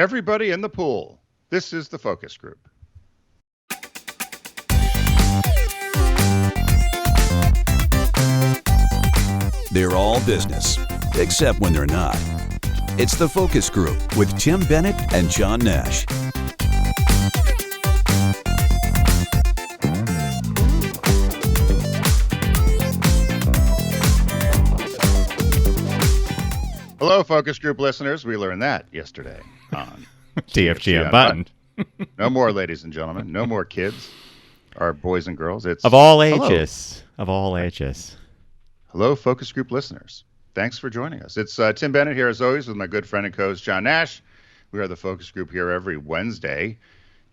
Everybody in the pool. This is the focus group. They're all business, except when they're not. It's the focus group with Tim Bennett and John Nash. Hello, focus group listeners. We learned that yesterday on TFG Unbuttoned. No more, ladies and gentlemen. No more kids or boys and girls. It's of all ages. Hello. Of all ages. Hello, focus group listeners. Thanks for joining us. It's Tim Bennett here, as always, with my good friend and co-host, John Nash. We are the focus group here every Wednesday.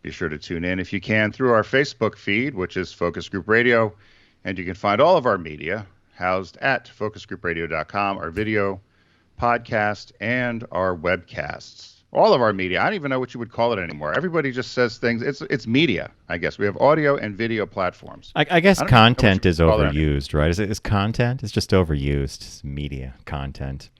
Be sure to tune in if you can through our Facebook feed, which is Focus Group Radio. And you can find all of our media housed at focusgroupradio.com, our video podcast, and our webcasts. All of our media. I don't even know what you would call it anymore. Everybody just says things. It's media, I guess. We have audio and video platforms. I guess content is overused, right? Is content? It's just overused. It's media content.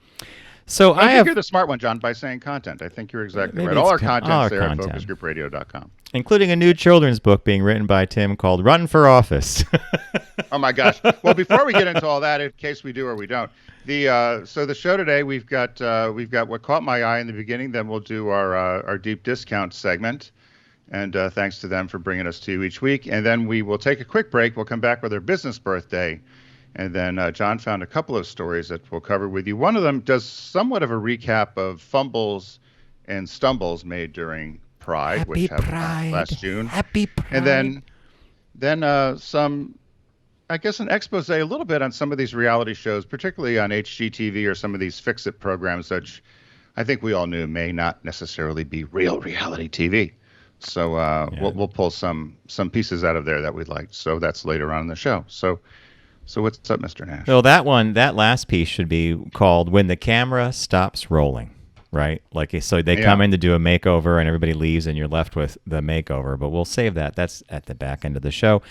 So I think you're the smart one, John, by saying content. I think you're exactly right. All our content's there at focusgroupradio.com. Including a new children's book being written by Tim called Run for Office. Oh, my gosh. Well, before we get into all that, in case we do or we don't, so the show today, we've got what caught my eye in the beginning. Then we'll do our deep discount segment. And thanks to them for bringing us to you each week. And then we will take a quick break. We'll come back with our business birthday. And then John found a couple of stories that we'll cover with you. One of them does somewhat of a recap of fumbles and stumbles made during Pride, which happened last June. Happy Pride. And then some, I guess, an expose a little bit on some of these reality shows, particularly on Hgtv or some of these fix-it programs, which I think we all knew may not necessarily be real reality TV. So we'll pull some pieces out of there that we'd like. So that's later on in the show. So what's up, Mr. Nash? Well, that last piece should be called When the Camera Stops Rolling, right? Like, so they come in to do a makeover and everybody leaves and you're left with the makeover, but we'll save that. That's at the back end of the show.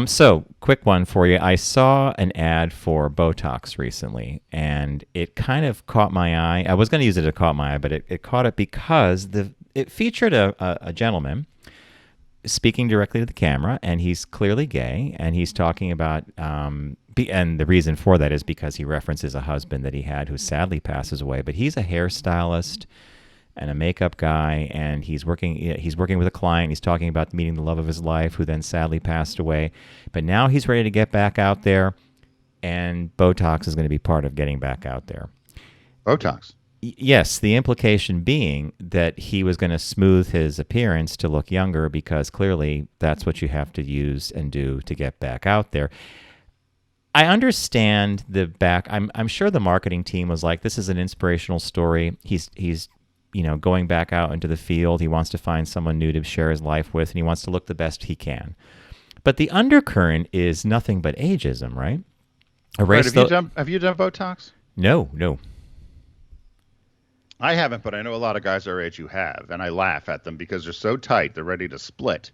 So quick one for you. I saw an ad for Botox recently and it kind of caught my eye. I was going to use it to caught my eye, but it caught it because it featured a gentleman speaking directly to the camera, and he's clearly gay, and he's talking about, and the reason for that is because he references a husband that he had who sadly passes away, but he's a hairstylist and a makeup guy, and he's working with a client. He's talking about meeting the love of his life who then sadly passed away, but now he's ready to get back out there, and Botox is going to be part of getting back out there. Botox? Yes, the implication being that he was going to smooth his appearance to look younger because clearly that's what you have to use and do to get back out there. I understand I'm sure the marketing team was like, this is an inspirational story. He's going back out into the field. He wants to find someone new to share his life with, and he wants to look the best he can. But the undercurrent is nothing but ageism, right? Have you done Botox? No. I haven't, but I know a lot of guys our age who have, and I laugh at them because they're so tight, they're ready to split.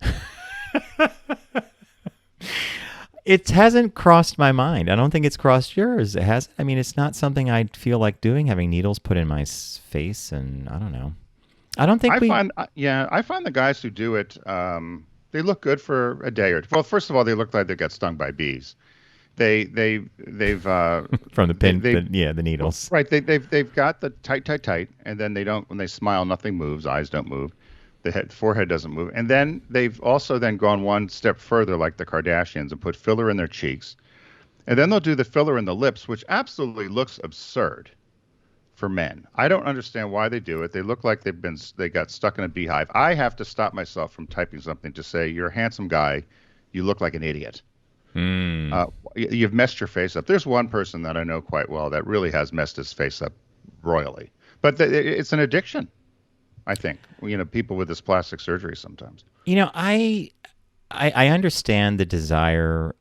It hasn't crossed my mind. I don't think it's crossed yours. It has. I mean, it's not something I'd feel like doing, having needles put in my face, and I don't know. I don't think I find the guys who do it, they look good for a day or two. Well, first of all, they look like they got stung by bees. They've from the pin, the needles. Right. They've got the tight, and then they don't. When they smile, nothing moves. Eyes don't move. The forehead doesn't move. And then they've also then gone one step further, like the Kardashians, and put filler in their cheeks, and then they'll do the filler in the lips, which absolutely looks absurd for men. I don't understand why they do it. They look like they got stuck in a beehive. I have to stop myself from typing something to say, "You're a handsome guy. You look like an idiot." You've messed your face up. There's one person that I know quite well that really has messed his face up royally. But it's an addiction, I think. People with this plastic surgery sometimes. I understand the desire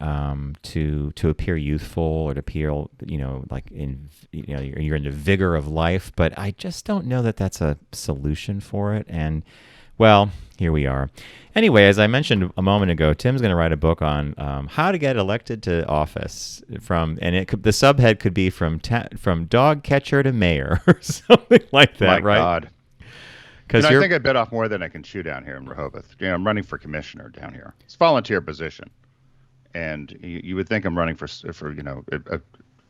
to appear youthful or to appear, like you're in the vigor of life, but I just don't know that that's a solution for it. And well, here we are. Anyway, as I mentioned a moment ago, Tim's going to write a book on how to get elected to office. The subhead could be from dog catcher to mayor or something like that, My right? God. Because I think I bit off more than I can chew down here in Rehoboth. I'm running for commissioner down here. It's a volunteer position, and you would think I'm running for a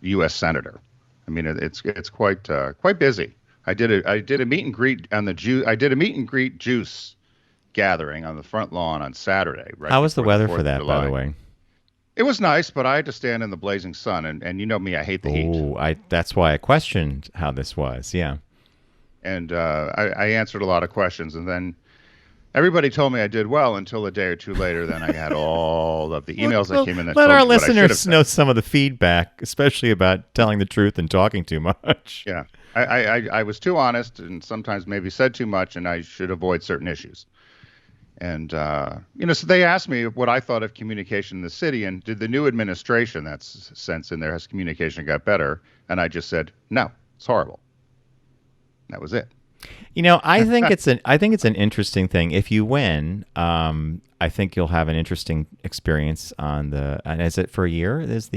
U.S. senator. I mean, it's quite busy. I did a meet and greet on the I did a meet and greet juice gathering on the front lawn on Saturday. Right. How was the weather the for that, by the way? It was nice, but I had to stand in the blazing sun, and you know me, I hate the heat. That's why I questioned how this was. Yeah. And I answered a lot of questions, and then everybody told me I did well until a day or two later. Then I had all of the emails that came in. That let told our me what I should have listeners said. know some of the feedback, especially about telling the truth and talking too much. Yeah, I was too honest, and sometimes maybe said too much, and I should avoid certain issues. And so they asked me what I thought of communication in the city, and did the new administration that's since in there has communication got better? And I just said no, it's horrible. That was it. I think it's an interesting thing. If you win, I think you'll have an interesting experience on the. And is it for a year? Is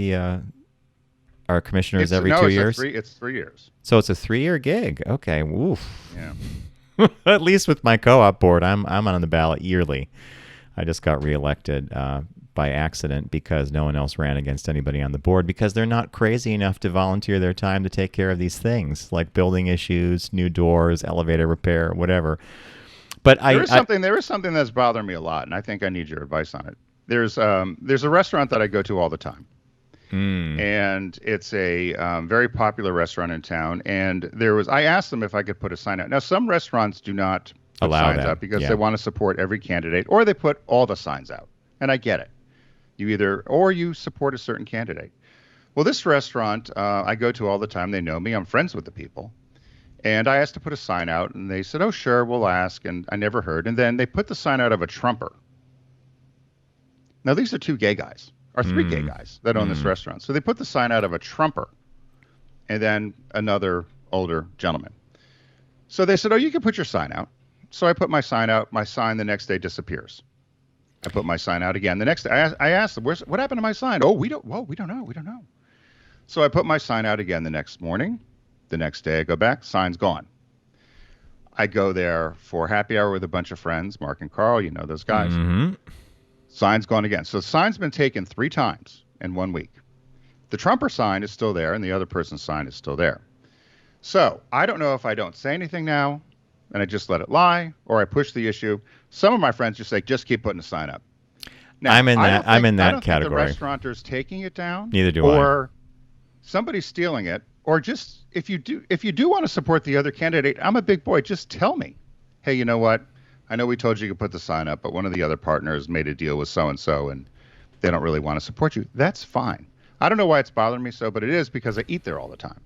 our commissioner is every 2 years? It's 3 years. So it's a 3-year gig. Okay. Woof. Yeah. At least with my co-op board, I'm on the ballot yearly. I just got reelected by accident because no one else ran against anybody on the board because they're not crazy enough to volunteer their time to take care of these things like building issues, new doors, elevator repair, whatever. But there is something that's bothering me a lot, and I think I need your advice on it. There's a restaurant that I go to all the time. And it's a very popular restaurant in town. And I asked them if I could put a sign out. Now, some restaurants do not put allow signs out because they want to support every candidate, or they put all the signs out. And I get it. You support a certain candidate. Well, this restaurant I go to all the time. They know me. I'm friends with the people. And I asked to put a sign out, and they said, "Oh, sure, we'll ask." And I never heard. And then they put the sign out of a trumper. Now, these are 2 gay guys. Or 3 gay guys that own this restaurant. So they put the sign out of a trumper and then another older gentleman. So they said, "Oh, you can put your sign out." So I put my sign out. My sign the next day disappears. I put my sign out again. The next day, I asked them, what happened to my sign? "Oh, we don't know. So I put my sign out again the next morning. The next day I go back, sign's gone. I go there for happy hour with a bunch of friends, Mark and Carl, you know those guys. Mm-hmm. Sign's gone again. So the sign's been taken 3 times in 1 week. The trumper sign is still there, and the other person's sign is still there. So I don't know if I don't say anything now, and I just let it lie, or I push the issue. Some of my friends just say, just keep putting a sign up. Now, I'm in that I don't category. think the restaurateur's taking it down. Neither do I. Or somebody's stealing it. Or just, if you do want to support the other candidate, I'm a big boy, just tell me. Hey, you know what? I know we told you could put the sign up, but one of the other partners made a deal with so-and-so, and they don't really want to support you. That's fine. I don't know why it's bothering me so, but it is because I eat there all the time.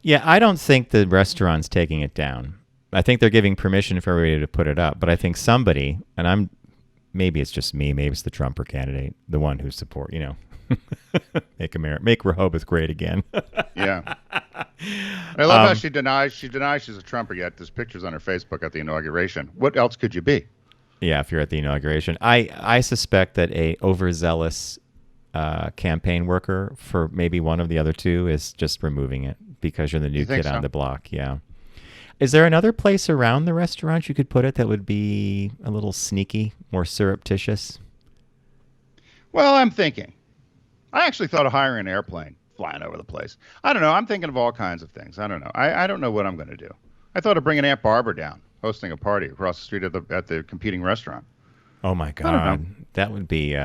Yeah, I don't think the restaurant's taking it down. I think they're giving permission for everybody to put it up, but I think somebody, and maybe it's just me, maybe it's the Trumper candidate, the one who support, make Rehoboth great again. Yeah. I love how she denies she's a Trumper, yet there's pictures on her Facebook at the inauguration. What else could you be? Yeah, if you're at the inauguration. I suspect that a overzealous campaign worker for maybe one of the other 2 is just removing it because you're the new kid on the block. Yeah. Is there another place around the restaurant you could put it that would be a little sneaky, more surreptitious? Well, I'm thinking. I actually thought of hiring an airplane, flying over the place. I don't know. I'm thinking of all kinds of things. I don't know. I don't know what I'm going to do. I thought of bringing Aunt Barbara down, hosting a party across the street at the competing restaurant. Oh my God, that would be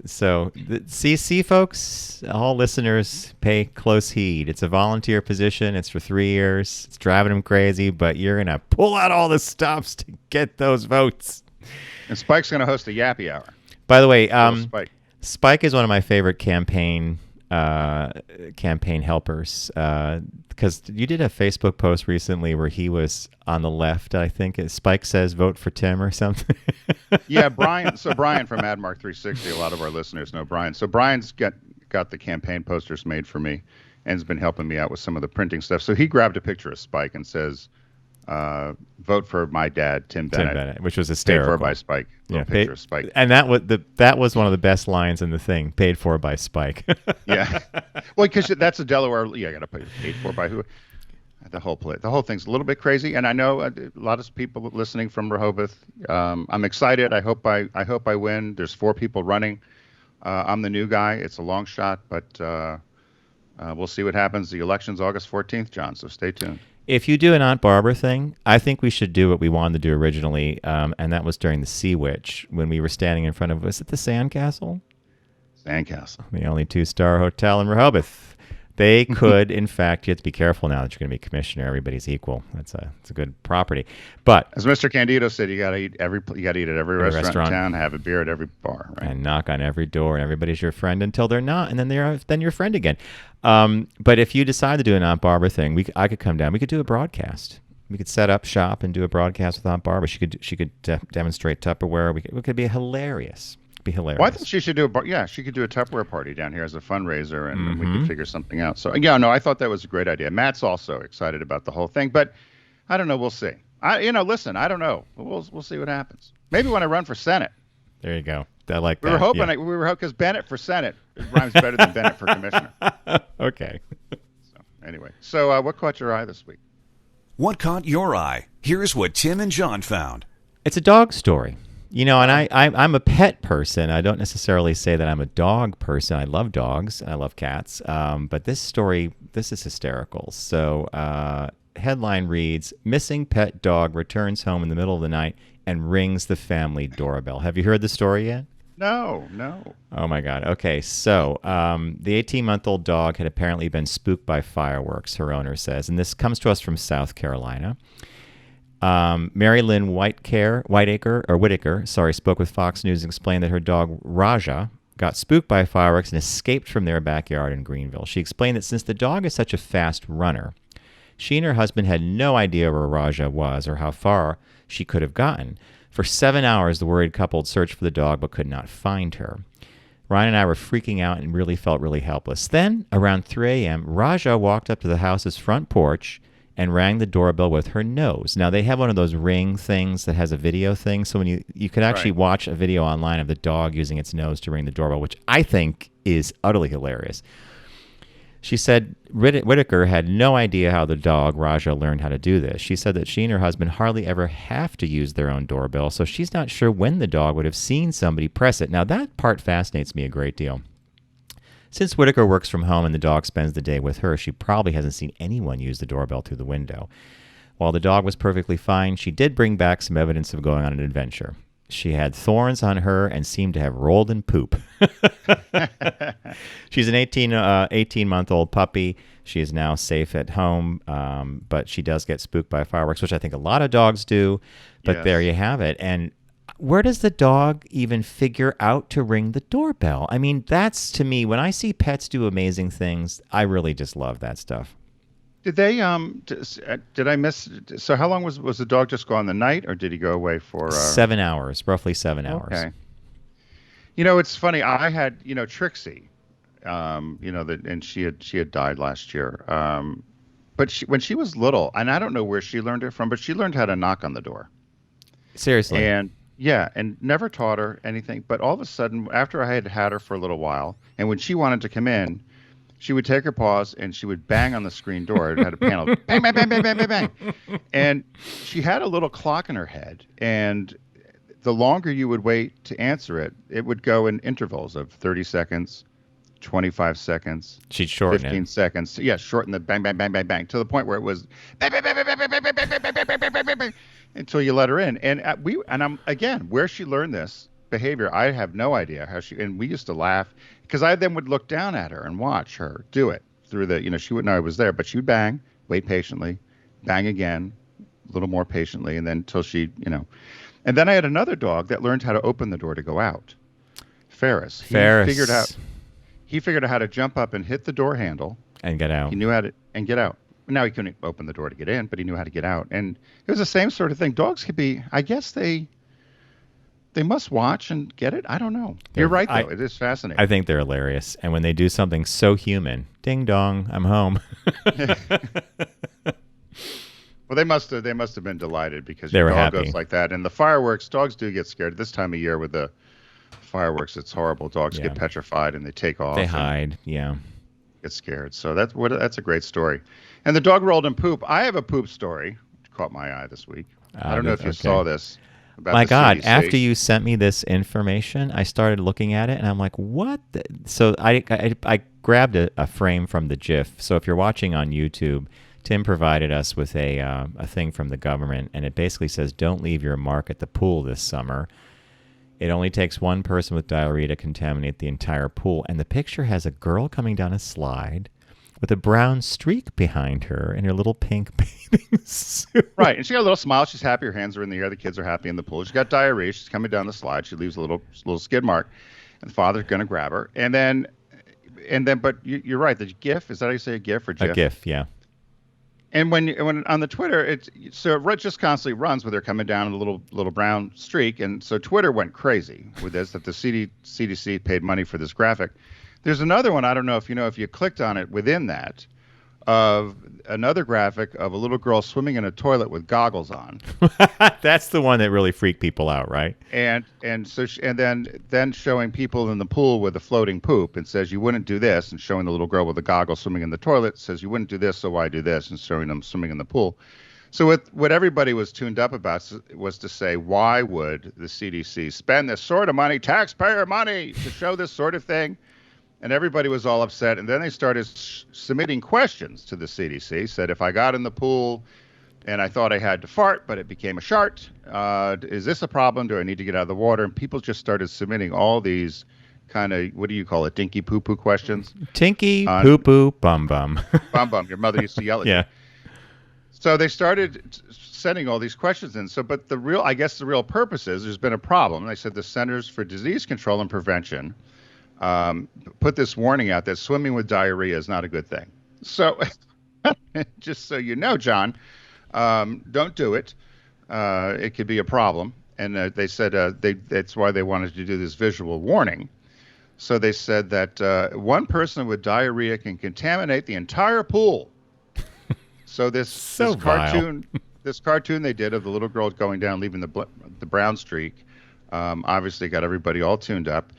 see, folks, all listeners, pay close heed. It's a volunteer position. It's for 3 years. It's driving them crazy, but you're gonna pull out all the stops to get those votes. And Spike's gonna host a yappy hour. By the way, Spike is one of my favorite campaign helpers because you did a Facebook post recently where he was on the left. I think Spike says vote for Tim or something. Yeah, Brian. So Brian from AdMark 360. A lot of our listeners know Brian. So Brian's got the campaign posters made for me and has been helping me out with some of the printing stuff. So he grabbed a picture of Spike and says, vote for my dad, Tim Bennett, which was hysterical. Paid for by Spike. Yeah, picture of Spike. And that was one of the best lines in the thing. Paid for by Spike. Yeah. Well, because that's a Delaware. Yeah, I got to pay. Paid for by who? The whole thing's a little bit crazy, and I know a lot of people listening from Rehoboth. I'm excited. I hope I win. There's 4 people running. I'm the new guy. It's a long shot, but we'll see what happens. The election's August 14th, John. So stay tuned. If you do an Aunt Barbara thing, I think we should do what we wanted to do originally, and that was during the Sea Witch when we were standing in front of, was it the Sandcastle? Sandcastle. The only 2-star hotel in Rehoboth. They could, in fact, you have to be careful now that you're going to be commissioner. Everybody's equal. It's a good property. But as Mr. Candido said, you got to eat at every restaurant in town, have a beer at every bar, right? And knock on every door, and everybody's your friend until they're not, and then your friend again. But if you decide to do an Aunt Barbara thing, I could come down. We could do a broadcast. We could set up shop and do a broadcast with Aunt Barbara. She could demonstrate Tupperware. It could be hilarious. Well, I think she should do she could do a Tupperware party down here as a fundraiser, and we could figure something out. So I thought that was a great idea. Matt's also excited about the whole thing, but I don't know. We'll see. Listen, I don't know. We'll see what happens. Maybe when I run for Senate. There you go. I like that. We were hoping because Bennett for Senate rhymes better than Bennett for commissioner. Okay. So what caught your eye this week? What caught your eye? Here's what Tim and John found. It's a dog story. And I'm a pet person. I don't necessarily say that I'm a dog person. I love dogs. I love cats. But this is hysterical. So headline reads, missing pet dog returns home in the middle of the night and rings the family doorbell. Have you heard the story yet? No. Oh, my God. Okay, so the 18-month-old dog had apparently been spooked by fireworks, her owner says. And this comes to us from South Carolina. Mary Lynn Whitaker, spoke with Fox News and explained that her dog, Raja, got spooked by fireworks and escaped from their backyard in Greenville. She explained that since the dog is such a fast runner, she and her husband had no idea where Raja was or how far she could have gotten. For 7 hours, the worried couple searched for the dog but could not find her. Ryan and I were freaking out and really felt really helpless. Then, around 3 a.m., Raja walked up to the house's front porch and rang the doorbell with her nose. Now, they have one of those Ring things that has a video thing, so when you can actually watch a video online of the dog using its nose to ring the doorbell, which I think is utterly hilarious. She said Whitaker had no idea how the dog, Raja, learned how to do this. She said that she and her husband hardly ever have to use their own doorbell, so she's not sure when the dog would have seen somebody press it. Now, that part fascinates me a great deal. Since Whitaker works from home and the dog spends the day with her, she probably hasn't seen anyone use the doorbell through the window. While the dog was perfectly fine, she did bring back some evidence of going on an adventure. She had thorns on her and seemed to have rolled in poop. She's an 18-month-old puppy. She is now safe at home, but she does get spooked by fireworks, which I think a lot of dogs do. But yes. There you have it. And where does the dog even figure out to ring the doorbell? I mean, that's, to me, when I see pets do amazing things, I really just love that stuff. Did they, did I miss, so how long was the dog just gone the night, or did he go away for? 7 hours, roughly 7 hours. Okay. It's funny, I had, Trixie, and she had died last year. But when she was little, and I don't know where she learned it from, but she learned how to knock on the door. Seriously? And never taught her anything. But all of a sudden, after I had her for a little while, and when she wanted to come in, she would take her paws and she would bang on the screen door. It had a panel, bang, bang, bang, bang, bang, bang, bang. And she had a little clock in her head. And the longer you would wait to answer it, it would go in intervals of 30 seconds, 25 seconds. She'd shorten 15 seconds. Yeah, shorten the bang, bang, bang, bang, bang, to the point where it was bang, bang, bang, bang, bang, bang, bang, bang, bang, bang, bang, bang, bang, bang, until you let her in. And I'm again, where she learned this behavior, I have no idea how and we used to laugh because I then would look down at her and watch her do it through the, she wouldn't know I was there, but she would bang, wait patiently, bang again, a little more patiently, and then until she, and then I had another dog that learned how to open the door to go out. Ferris. He figured out how to jump up and hit the door handle and get out. He knew how to and get out. Now he couldn't open the door to get in, but he knew how to get out. And it was the same sort of thing. Dogs could be, I guess they must watch and get it. I don't know. You're right, though. It is fascinating. I think they're hilarious. And when they do something so human, ding dong, I'm home. Well, they must have been delighted because they your were dog happy. Goes like that. And the fireworks, dogs do get scared. This time of year with the fireworks, it's horrible. Dogs get petrified and they take off. They hide, yeah. get scared. So that's a great story. And the dog rolled in poop. I have a poop story which caught my eye this week. I don't know if you saw this about My the God, CDC. after you sent me this information, I started looking at it, and I'm like, what? So I grabbed a frame from the GIF. So if you're watching on YouTube, Tim provided us with a thing from the government, and it basically says, don't leave your mark at the pool this summer. It only takes one person with diarrhea to contaminate the entire pool. And the picture has a girl coming down a slide with a brown streak behind her in her little pink bathing suit. Right, and she got a little smile. She's happy. Her hands are in the air. The kids are happy in the pool. She's got diarrhea. She's coming down the slide. She leaves a little skid mark, and the father's going to grab her. And then, but you're right. The GIF, is that how you say a GIF or GIF? A GIF, yeah. And when on the Twitter, it just constantly runs with her coming down in a little brown streak, and so Twitter went crazy with this, that the CDC paid money for this graphic. There's another one, I don't know if you know, if you clicked on it within that, of another graphic of a little girl swimming in a toilet with goggles on. That's the one that really freaked people out, right? And then showing people in the pool with a floating poop, and says you wouldn't do this, and showing the little girl with the goggles swimming in the toilet, says you wouldn't do this, so why do this, and showing them swimming in the pool. So what everybody was tuned up about was to say, why would the CDC spend this sort of money, taxpayer money, to show this sort of thing? And everybody was all upset. And then they started submitting questions to the CDC. Said, if I got in the pool and I thought I had to fart, but it became a shart, is this a problem? Do I need to get out of the water? And people just started submitting all these kind of, what do you call it, dinky poo-poo questions? Tinky, poo-poo, bum-bum. Bum-bum. Your mother used to yell at you. Yeah. So they started sending all these questions in. So, but the real purpose is there's been a problem. They said the Centers for Disease Control and Prevention put this warning out that swimming with diarrhea is not a good thing. So just so you know, John, don't do it. It could be a problem. And they said that's why they wanted to do this visual warning. So they said that one person with diarrhea can contaminate the entire pool. So this cartoon they did of the little girl going down, leaving the brown streak, obviously got everybody all tuned up.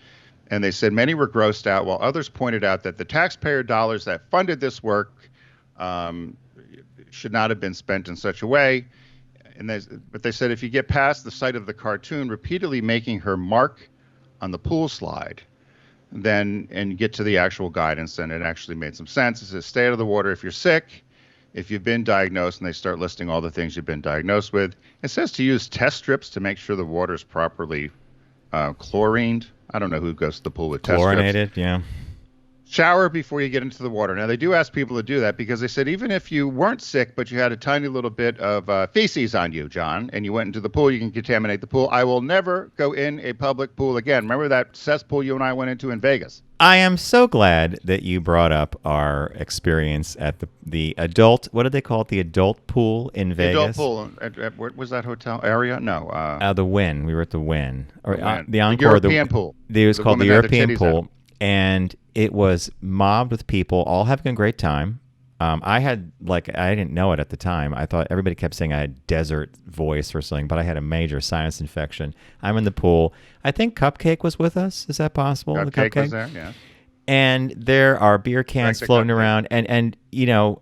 And they said many were grossed out, while others pointed out that the taxpayer dollars that funded this work should not have been spent in such a way. But they said if you get past the sight of the cartoon repeatedly making her mark on the pool slide, and get to the actual guidance, then it actually made some sense. It says stay out of the water if you're sick, if you've been diagnosed, and they start listing all the things you've been diagnosed with. It says to use test strips to make sure the water is properly chlorined. I don't know who goes to the pool with test strips. Chlorinated, yeah. Shower before you get into the water. Now, they do ask people to do that because they said even if you weren't sick, but you had a tiny little bit of feces on you, John, and you went into the pool, you can contaminate the pool. I will never go in a public pool again. Remember that cesspool you and I went into in Vegas? I am so glad that you brought up our experience at the adult, what did they call it? The adult pool in Vegas? Adult pool. At what was that hotel area? No. The Wynn. We were at the Wynn. Or the Encore. The European pool. It was called the European pool. And it was mobbed with people all having a great time. I didn't know it at the time. I thought everybody kept saying I had desert voice or something, but I had a major sinus infection. I'm in the pool. I think Cupcake was with us. Is that possible? Cupcake was there, yeah. And there are beer cans floating around. And you know,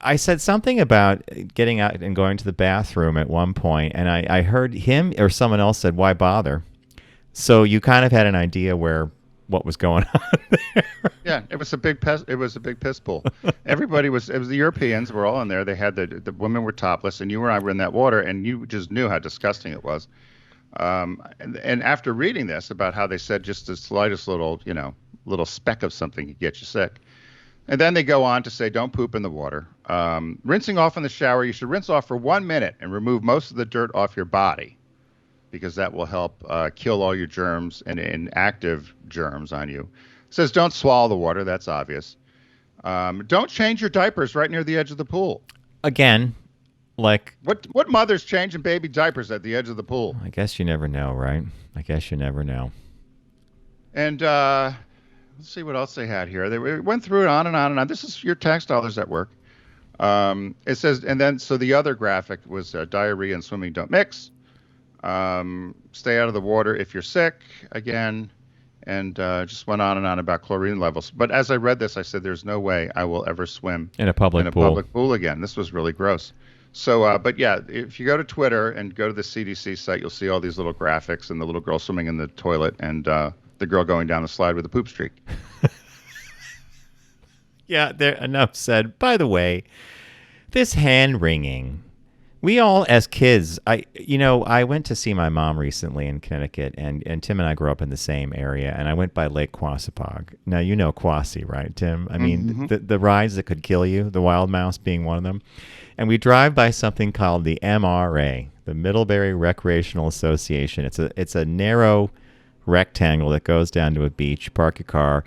I said something about getting out and going to the bathroom at one point, and I heard him or someone else said, why bother? So you kind of had an idea what was going on there. Yeah, it was a big piss pool. It was the Europeans were all in there. They had the women were topless, and you and I were in that water, and you just knew how disgusting it was. And after reading this about how they said just the slightest little speck of something could get you sick. And then they go on to say, don't poop in the water. Rinsing off in the shower, you should rinse off for 1 minute and remove most of the dirt off your body, because that will help kill all your germs and inactive germs on you. It says don't swallow the water. That's obvious. Don't change your diapers right near the edge of the pool. Again, like... What mother's changing baby diapers at the edge of the pool? I guess you never know, right? I guess you never know. And let's see what else they had here. They went through it on and on and on. This is your tax dollars at work. It says, and then so the other graphic was diarrhea and swimming don't mix. Stay out of the water if you're sick, again. and just went on and on about chlorine levels. But as I read this, I said, "There's no way I will ever swim In a public in a pool. public pool again." This was really gross. So, but yeah, if you go to Twitter and go to the CDC site, you'll see all these little graphics and the little girl swimming in the toilet and the girl going down the slide with a poop streak. Yeah, there enough said. By the way, this hand wringing. We all, as kids, I went to see my mom recently in Connecticut, and Tim and I grew up in the same area, and I went by Lake Quassapog. Now, you know Quasi, right, Tim? I mean, the rides that could kill you, the Wild Mouse being one of them. And we drive by something called the MRA, the Middlebury Recreational Association. It's a narrow rectangle that goes down to a beach. Park your car.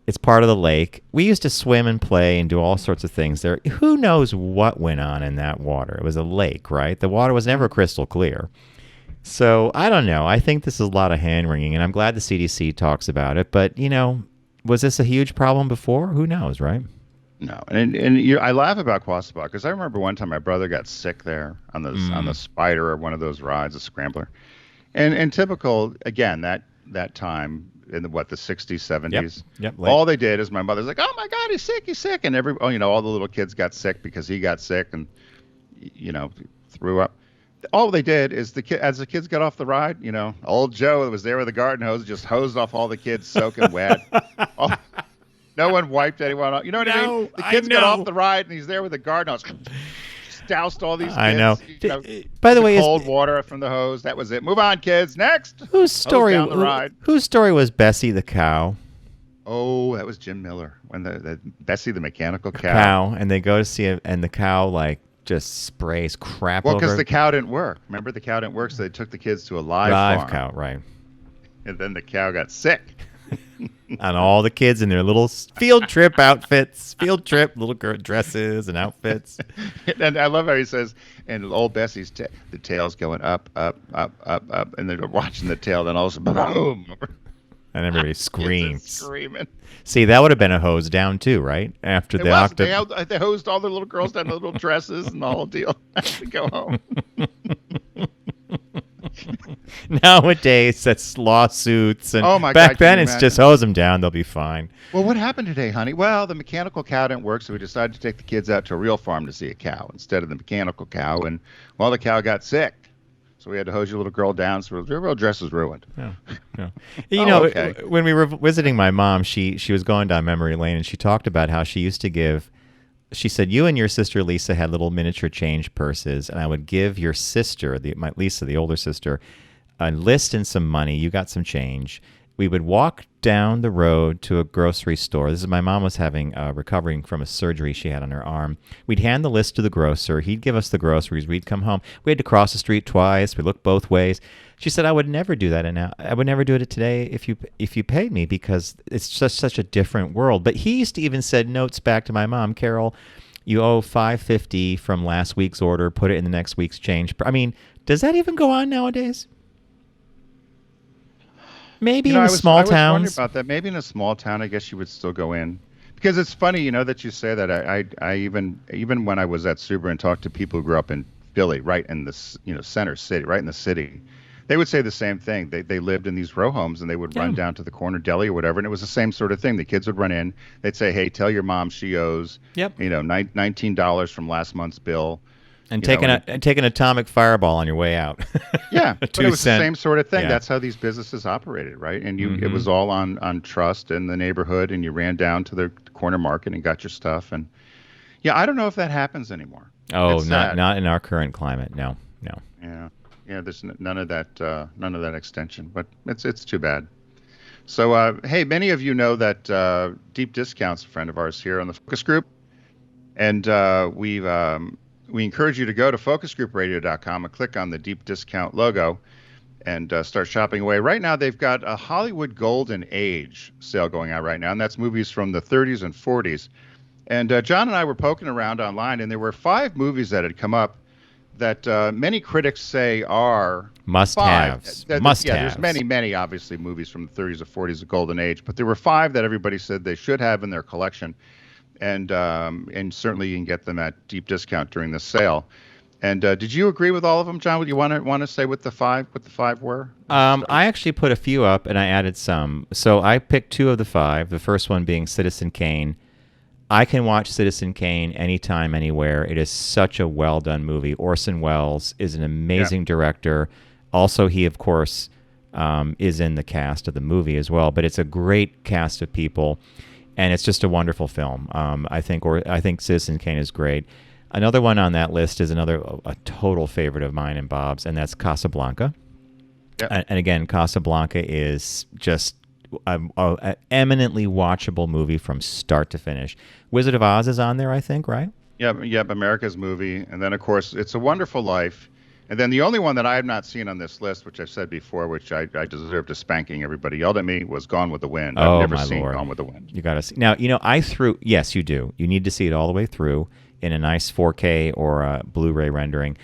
It's part of the lake. We used to swim and play and do all sorts of things there. Who knows what went on in that water? It was a lake, right? The water was never crystal clear. So I don't know. I think this is a lot of hand-wringing, and I'm glad the CDC talks about it. But, was this a huge problem before? Who knows, right? No, I laugh about Quassabog because I remember one time my brother got sick there on the Spider or one of those rides, a scrambler, and typical again that time in the 60s, 70s. Yep. All they did is my mother's like, "Oh my God, he's sick," and all the little kids got sick because he got sick and threw up. All they did is as the kids got off the ride, old Joe that was there with a garden hose just hosed off all the kids soaking wet. No one wiped anyone off. You know what I mean? The kids got off the ride, and he's there with a garden hose. Doused all these kids. I know. By the way, cold water from the hose. That was it. Move on, kids. Next. Whose story? Down the ride. Whose story was Bessie the cow? Oh, that was Jim Miller. When the Bessie the mechanical cow. And they go to see it, and the cow just sprays crap over. Well, because the cow didn't work. Remember, the cow didn't work, so they took the kids to a live farm. Cow, right? And then the cow got sick. And all the kids in their little field trip outfits, little girl dresses and outfits. And I love how he says, and old Bessie's the tail's going up, up, up, up, up, and they're watching the tail, then all of a sudden, boom. And everybody screams. Screaming. See, that would have been a hose down too, right? After the octave. They hosed all the little girls down in little dresses and the whole deal. To go home. Nowadays, that's lawsuits, and oh my back God, then it's just hose them down; they'll be fine. Well, what happened today, honey? Well, the mechanical cow didn't work, so we decided to take the kids out to a real farm to see a cow instead of the mechanical cow. And the cow got sick, so we had to hose your little girl down. So her real dress was ruined. Yeah. Okay. When we were visiting my mom, she was going down memory lane, and she talked about how she used to give. She said, you and your sister Lisa had little miniature change purses, and I would give your sister, Lisa, the older sister, a list and some money. You got some change. We would walk down the road to a grocery store. My mom was recovering from a surgery she had on her arm. We'd hand the list to the grocer. He'd give us the groceries. We'd come home. We had to cross the street twice. We looked both ways. She said, I would never do that, and I would never do it today if you paid me, because it's just such a different world. But he used to even send notes back to my mom, Carol, you owe $5.50 from last week's order. Put it in the next week's change. I mean, does that even go on nowadays? Maybe in the small towns. I was wondering about that. Maybe in a small town, I guess you would still go in. Because it's funny, that you say that. I even when I was at Subaru and talked to people who grew up in Philly, right in the center city, right in the city, they would say the same thing. They lived in these row homes, and they would run down to the corner deli or whatever, and it was the same sort of thing. The kids would run in. They'd say, "Hey, tell your mom she owes $19 from last month's bill." And take an atomic fireball on your way out. Yeah, but it was the same sort of thing. Yeah. That's how these businesses operated, right? And it was all on trust in the neighborhood, and you ran down to the corner market and got your stuff. And I don't know if that happens anymore. Oh, not in our current climate. No. Yeah. There's none of that extension, but it's too bad. So, hey, many of you know that Deep Discount's a friend of ours here on the Focus Group, and we encourage you to go to focusgroupradio.com and click on the Deep Discount logo and start shopping away. Right now, they've got a Hollywood Golden Age sale going on right now, and that's movies from the 30s and 40s. And John and I were poking around online, and there were 5 movies that had come up that many critics say are must-haves. There's many, obviously, movies from the 30s or 40s, the Golden Age, but there were 5 that everybody said they should have in their collection. And certainly you can get them at deep discount during the sale. And did you agree with all of them, John? Would you want to say what the five were? I actually put a few up and I added some. So I picked 2 of the 5. The first one being Citizen Kane. I can watch Citizen Kane anytime, anywhere. It is such a well done movie. Orson Welles is an amazing director. Also, he of course is in the cast of the movie as well. But it's a great cast of people, and it's just a wonderful film. I think Citizen Kane is great. Another one on that list is a total favorite of mine and Bob's, and that's Casablanca. Yep. And again, Casablanca is just an eminently watchable movie from start to finish. Wizard of Oz is on there, I think, right? Yep, America's movie. And then, of course, It's a Wonderful Life. And then the only one that I have not seen on this list, which I've said before, which I deserved a spanking, everybody yelled at me, was Gone with the Wind. I've never seen Gone with the Wind. You got to see. Now, yes, you do. You need to see it all the way through in a nice 4K or a Blu-ray rendering.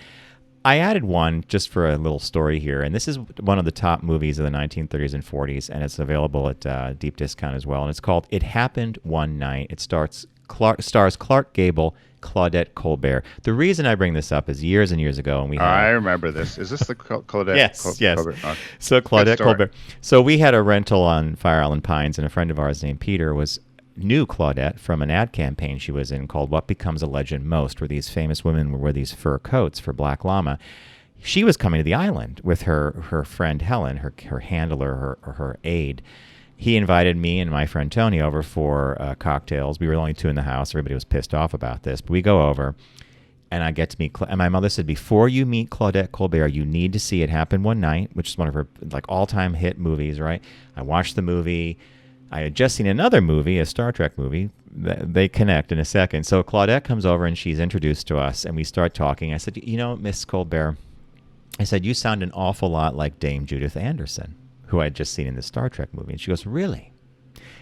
I added one just for a little story here, and this is one of the top movies of the 1930s and 40s, and it's available at deep discount as well, and it's called It Happened One Night. It stars Clark Gable, Claudette Colbert. The reason I bring this up is years and years ago, and I remember this. Is this the Claudette? Yes. Colbert? Oh. So Claudette Colbert. So we had a rental on Fire Island Pines, and a friend of ours named Peter knew Claudette from an ad campaign she was in called What Becomes a Legend Most, where these famous women would wear these fur coats for Black Llama. She was coming to the island with her friend Helen, her handler, her aide. He invited me and my friend Tony over for cocktails. We were only 2 in the house. Everybody was pissed off about this. But we go over, and I get to meet and my mother said, before you meet Claudette Colbert, you need to see It Happened One Night, which is one of her all-time hit movies, right? I watched the movie. I had just seen another movie, a Star Trek movie. They connect in a second. So Claudette comes over and she's introduced to us, and we start talking. I said, Miss Colbert, I said, you sound an awful lot like Dame Judith Anderson, who I had just seen in the Star Trek movie. And she goes, really?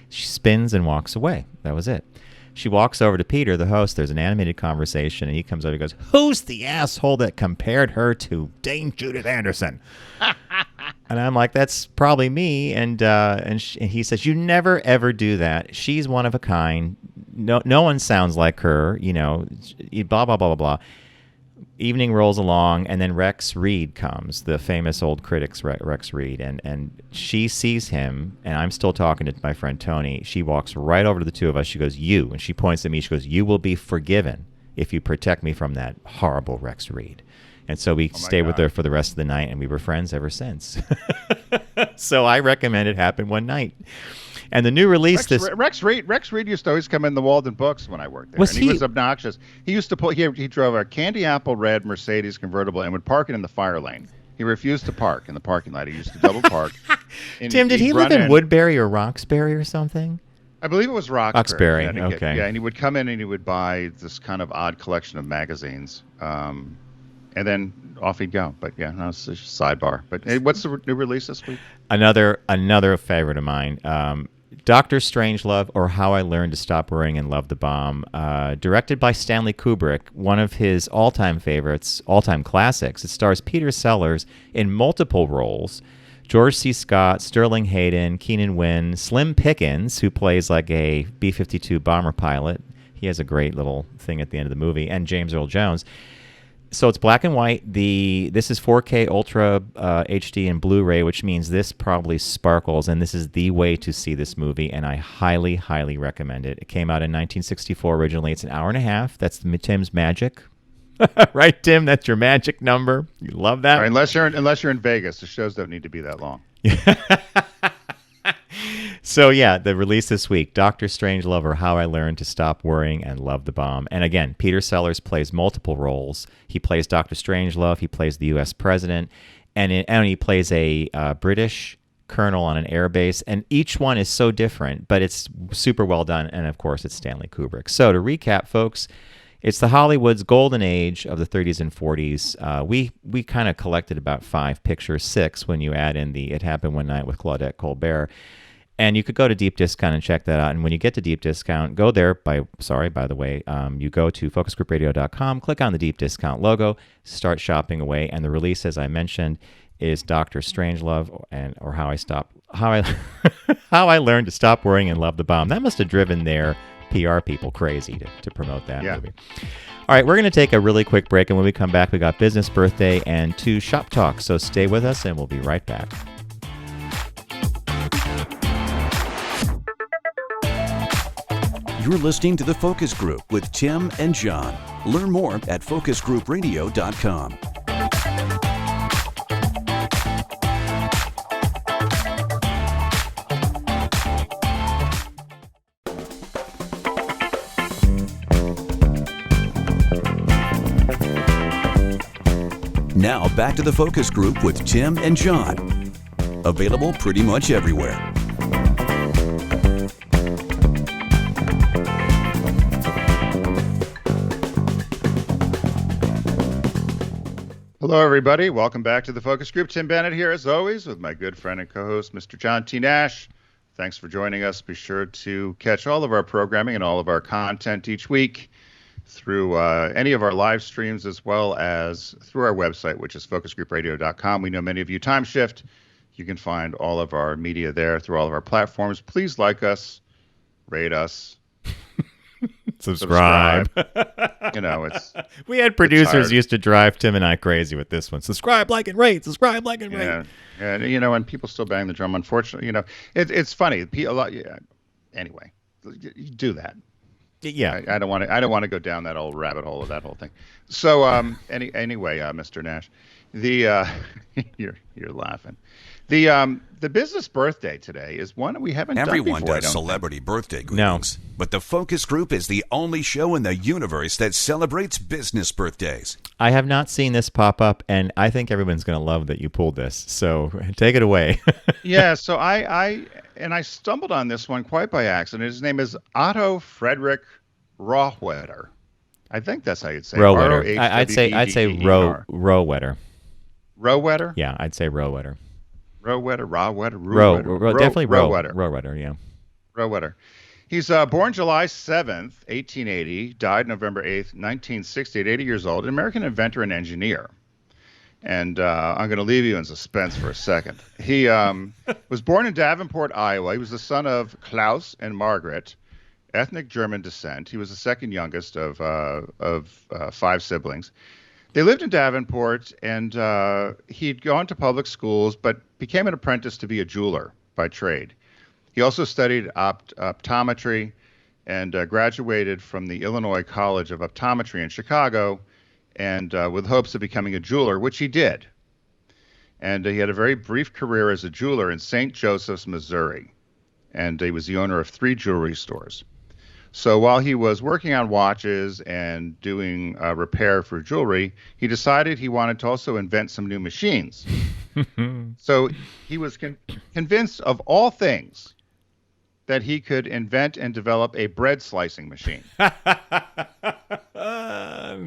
She spins and walks away. That was it. She walks over to Peter, the host. There's an animated conversation, and he comes over and goes, who's the asshole that compared her to Dame Judith Anderson? And I'm like, that's probably me. And he says, you never, ever do that. She's one of a kind. No one sounds like her, blah, blah, blah, blah, blah. Evening rolls along, and then Rex Reed comes, the famous old critic Rex Reed, and she sees him, and I'm still talking to my friend Tony. She walks right over to the 2 of us. She goes, you, and she points at me. She goes, you will be forgiven if you protect me from that horrible Rex Reed. And so we stayed with her for the rest of the night, and we were friends ever since. So I recommend It Happened One Night. And the new release Rex Reed used to always come in the Walden Books when I worked there. He was obnoxious. He used to he drove a candy apple red Mercedes convertible and would park it in the fire lane. He refused to park in the parking lot. He used to double park. Tim, did he live in Woodbury or Roxbury or something? I believe it was Roxbury. Okay. And he would come in and he would buy this kind of odd collection of magazines. And then off he'd go. But yeah, it's a sidebar. But hey, what's the new release this week? Another favorite of mine. Dr. Strangelove, or How I Learned to Stop Worrying and Love the Bomb, directed by Stanley Kubrick, one of his all-time favorites, all-time classics. It stars Peter Sellers in multiple roles. George C. Scott, Sterling Hayden, Keenan Wynn, Slim Pickens, who plays like a B-52 bomber pilot. He has a great little thing at the end of the movie, and James Earl Jones. So it's black and white. This is 4K Ultra HD and Blu-ray, which means this probably sparkles, and this is the way to see this movie, and I highly, highly recommend it. It came out in 1964 originally. It's an hour and a half. That's Tim's magic. Right, Tim? That's your magic number. You love that? Right, unless you're in Vegas. The shows don't need to be that long. So, yeah, the release this week, Dr. Strangelove, or How I Learned to Stop Worrying and Love the Bomb. And again, Peter Sellers plays multiple roles. He plays Dr. Strangelove. He plays the U.S. president. And he plays a British colonel on an air base. And each one is so different, but it's super well done. And, of course, it's Stanley Kubrick. So, to recap, folks, it's the Hollywood's golden age of the 30s and 40s. We kind of collected about 5 pictures, 6 when you add in the It Happened One Night with Claudette Colbert. And you could go to Deep Discount and check that out. And when you get to Deep Discount, go there by the way, you go to focusgroupradio.com, click on the Deep Discount logo, start shopping away. And the release, as I mentioned, is Dr. Strangelove, or How I Learned to Stop Worrying and Love the Bomb. That must have driven their PR people crazy to promote that movie. All right, we're going to take a really quick break, and when we come back, we got business birthday and 2 shop talks. So stay with us, and we'll be right back. You're listening to The Focus Group with Tim and John. Learn more at focusgroupradio.com. Now back to The Focus Group with Tim and John. Available pretty much everywhere. Hello, everybody. Welcome back to The Focus Group. Tim Bennett here, as always, with my good friend and co-host, Mr. John T. Nash. Thanks for joining us. Be sure to catch all of our programming and all of our content each week through any of our live streams, as well as through our website, which is focusgroupradio.com. We know many of you time shift. You can find all of our media there through all of our platforms. Please like us, rate us, subscribe. It's we had producers used to drive Tim and I crazy with this one. Subscribe, like, and rate. Subscribe, like, and rate. Yeah, and people still bang the drum. Unfortunately, it's funny. Anyway, you do that. Yeah, I don't want to go down that old rabbit hole of that whole thing. So anyway, Mr. Nash, you're laughing. The business birthday today is one we haven't done before. Everyone does celebrity birthday greetings, but the Focus Group is the only show in the universe that celebrates business birthdays. I have not seen this pop up, and I think everyone's going to love that you pulled this. So take it away. Yeah, so I stumbled on this one quite by accident. His name is Otto Frederick Rohwedder. I think that's how you'd say it. Rawhitter. I'd say Rawhitter. Rohwedder? Yeah, I'd say Rawhitter. Rawhitter. Definitely Rawhitter. Rawhitter, yeah. Rawhitter. He's born July 7th, 1880, died November 8th, 1968, 80 years old, an American inventor and engineer. And I'm going to leave you in suspense for a second. He was born in Davenport, Iowa. He was the son of Klaus and Margaret, ethnic German descent. He was the second youngest of 5 siblings. They lived in Davenport, and he'd gone to public schools, but became an apprentice to be a jeweler by trade. He also studied optometry and graduated from the Illinois College of Optometry in Chicago, and with hopes of becoming a jeweler, which he did. And he had a very brief career as a jeweler in St. Joseph's, Missouri, and he was the owner of 3 jewelry stores. So while he was working on watches and doing repair for jewelry, he decided he wanted to also invent some new machines. So he was convinced of all things that he could invent and develop a bread slicing machine.